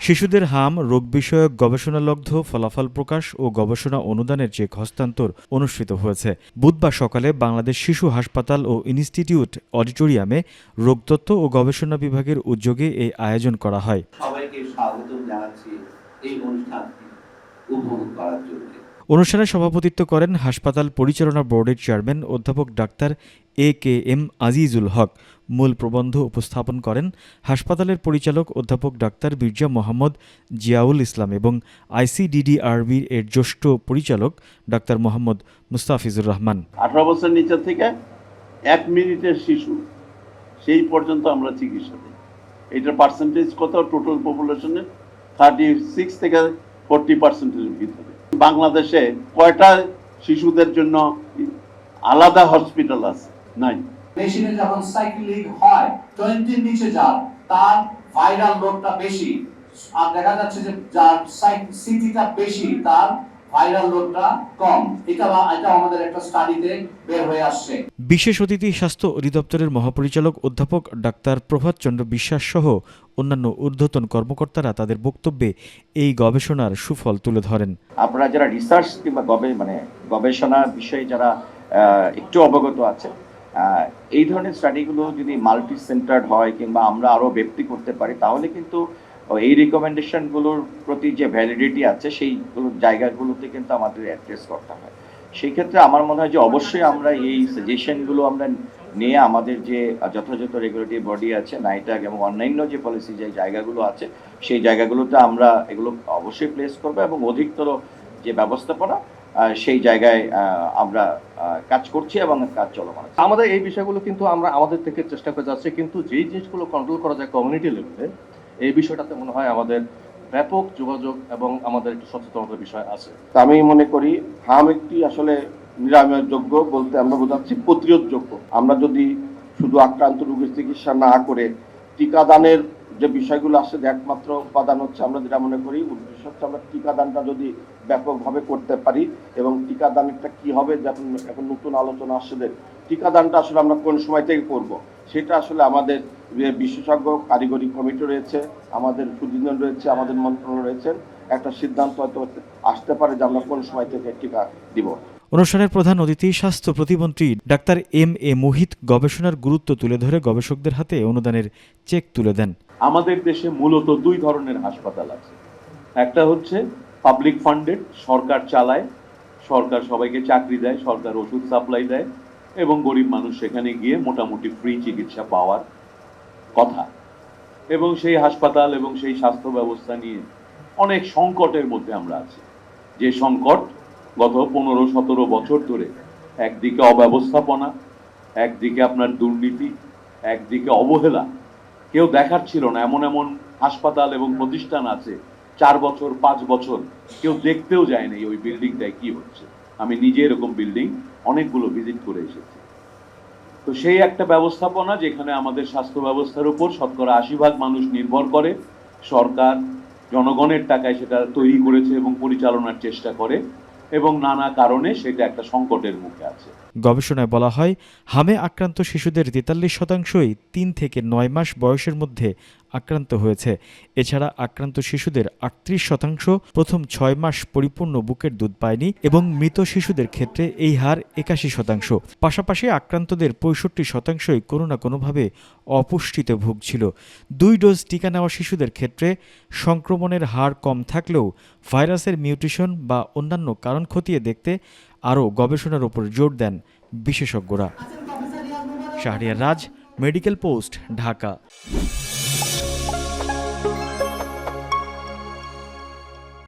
শিশুদের হাম রোগ বিষয়ক গবেষণালব্ধ ফলাফল প্রকাশ ও গবেষণা অনুদানের চেক হস্তান্তর অনুষ্ঠিত হয়েছে। বুধবার সকালে বাংলাদেশ শিশু হাসপাতাল ও ইনস্টিটিউট অডিটোরিয়ামে রোগতত্ত্ব ও গবেষণা বিভাগের উদ্যোগে এই আয়োজন করা হয়। সবাইকে স্বাগত জানাচ্ছি এই অনুষ্ঠানটি উপভোগ করার জন্য। অনুষ্ঠানে সভাপতিত্ব করেন হাসপাতাল পরিচালনা বোর্ডের চেয়ারম্যান অধ্যাপক ডাক্তার AKM আজিজুল হক। মূল প্রবন্ধ উপস্থাপন করেন হাসপাতালের পরিচালক অধ্যাপক ডাক্তার মির্জা মোহাম্মদ জিয়াউল ইসলাম এবং ICDDRB এর জ্যেষ্ঠ পরিচালক ডাক্তার মোহাম্মদ মুস্তাফিজুর রহমান। 18 বছর নিচে থেকে 1 মিনিটের শিশু সেই পর্যন্ত আমরা চিকিৎসা দিই। এটার পার্সেন্টেজ কত টোটাল পপুলেশনের? 36 থেকে 40%-এর ভিতরে। বাংলাদেশে কয়টা শিশুদের জন্য আলাদা হসপিটাল আছে? নাই। মেশিনে যখন সাইক্লিং হয় 20 নিচে যায় তার ভাইরাল লোডটা বেশি, আর দেখা যাচ্ছে যে যার সিটিটা বেশি তার ভাইরাল লোডটা কম। এটা আমাদের একটা স্টাডিতে বের হয়ে আসছে। বিশেষ অতিথি স্বাস্থ্য অধিদপ্তরের মহাপরিচালক অধ্যাপক ডাক্তার প্রভাত চন্দ্র বিশ্বাস সহ অন্যান্য ঊর্ধ্বতন কর্মকর্তারা তাদের বক্তব্যে এই গবেষণার সুফল তুলে ধরেন। আপনারা যারা রিসার্চ কিংবা গবেষণা বিষয়ে যারা একটু অবগত আছে, এই ধরনের স্টাডিগুলো যদি মাল্টি সেন্টার্ড হয় কিংবা আমরা আরও ব্যাপ্তি করতে পারি, তাহলে কিন্তু এই রিকমেন্ডেশনগুলোর প্রতি যে ভ্যালিডিটি আছে সেইগুলোর জায়গাগুলোতে কিন্তু আমাদের অ্যাড্রেস করতে হয়। সেই ক্ষেত্রে আমার মনে হয় যে অবশ্যই আমরা এই সাজেশনগুলো আমরা নিয়ে আমাদের যে যথাযথ রেগুলেটরি বডি আছে, নাইটাক এবং অন্যান্য যে পলিসি যে জায়গাগুলো আছে সেই জায়গাগুলোতে আমরা এগুলো অবশ্যই প্লেস করবো এবং অধিকতর যে ব্যবস্থাপনা সেই জায়গায় আমরা কাজ করছি এবং কাজ চলমান আছে। আমাদের এই বিষয়গুলো কিন্তু আমরা আমাদের থেকে চেষ্টা করে যাচ্ছি, কিন্তু যেই জিনিসগুলো কন্ট্রোল করা যায় কমিউনিটি লেভেলে, এই বিষয়টাতে মনে হয় আমাদের ব্যাপক যোগাযোগ এবং আমাদের একটু সচেতনতার বিষয় আছে। আমি মনে করি হাম একটি আসলে নিরাময়যোগ্য বলতে আমরা বোঝাচ্ছি প্রতিরোধযোগ্য। আমরা যদি শুধু আক্রান্ত রোগীর চিকিৎসা না করে টিকাদানের যে বিষয়গুলো আসে, একমাত্র উপাদান হচ্ছে আমরা যেটা মনে করি উদ্দেশ্য হচ্ছে আমরা টিকাদানটা যদি ব্যাপকভাবে করতে পারি এবং টিকাদানটা কি হবে, যখন এখন নতুন আলোচনা আসছে যে টিকাদানটা আসলে আমরা কোন সময় থেকে করব, সেটা আসলে আমাদের বিশেষজ্ঞ কারিগরি কমিটি রয়েছে, আমাদের সুদিন রয়েছে, আমাদের মন্ত্রণালয় রয়েছেন, একটা সিদ্ধান্ত হয়তো আসতে পারে যে আমরা কোন সময় থেকে টিকা দিব। অনুষ্ঠানের প্রধান অতিথি স্বাস্থ্য প্রতিমন্ত্রী ডাক্তার MA মোহিত গবেষণার গুরুত্ব তুলে ধরে গবেষকদের হাতে অনুদানের চেক তুলে দেন। আমাদের দেশে মূলত 2 ধরনের হাসপাতাল আছে। একটা হচ্ছে পাবলিক ফান্ডেড, সরকার চালায়, সরকার সবাইকে চাকরি দেয়, সরকার ওষুধ সাপ্লাই দেয় এবং গরিব মানুষ সেখানে গিয়ে মোটামুটি ফ্রি চিকিৎসা পাওয়ার কথা। এবং সেই হাসপাতাল এবং সেই স্বাস্থ্য ব্যবস্থা নিয়ে অনেক সংকটের মধ্যে আমরা আছি। যে সংকট গত 15-17 বছর ধরে একদিকে অব্যবস্থাপনা, একদিকে আপনার দুর্নীতি, একদিকে অবহেলা, কেউ দেখার ছিল না। এমন এমন হাসপাতাল এবং প্রতিষ্ঠান আছে 4 বছর 5 বছর কেউ দেখতেও যায় না ওই বিল্ডিংটায় কি হচ্ছে। আমি নিজে এরকম বিল্ডিং অনেকগুলো ভিজিট করে এসেছি। তো সেই একটা ব্যবস্থাপনা যেখানে আমাদের স্বাস্থ্য ব্যবস্থার উপর শতকরা 80% মানুষ নির্ভর করে, সরকার জনগণের টাকায় সেটা তৈরি করেছে এবং পরিচালনার চেষ্টা করে, এবং নানা কারণে সেটা একটা সংকটের মুখে আছে। গবেষণায় বলা হয়, হামে আক্রান্ত শিশুদের 43%ই 3 থেকে 9 মাস বয়সের মধ্যে আক্রান্ত হয়েছে। এছাড়া আক্রান্ত শিশুদের 38% প্রথম 6 মাস পরিপূর্ণ বুকের দুধ পায়নি এবং মৃত শিশুদের ক্ষেত্রে এই হার 81%। পাশাপাশি আক্রান্তদের 65%ই কোনো না কোনোভাবে অপুষ্টিতে ভুগছিল। 2 ডোজ টিকা নেওয়া শিশুদের ক্ষেত্রে সংক্রমণের হার কম থাকলেও ভাইরাসের মিউটেশন বা অন্যান্য কারণ খতিয়ে দেখতে আরও গবেষণার উপর জোর দেন বিশেষজ্ঞরা। শাহরিয়ার রাজ, মেডিকেল পোস্ট, ঢাকা।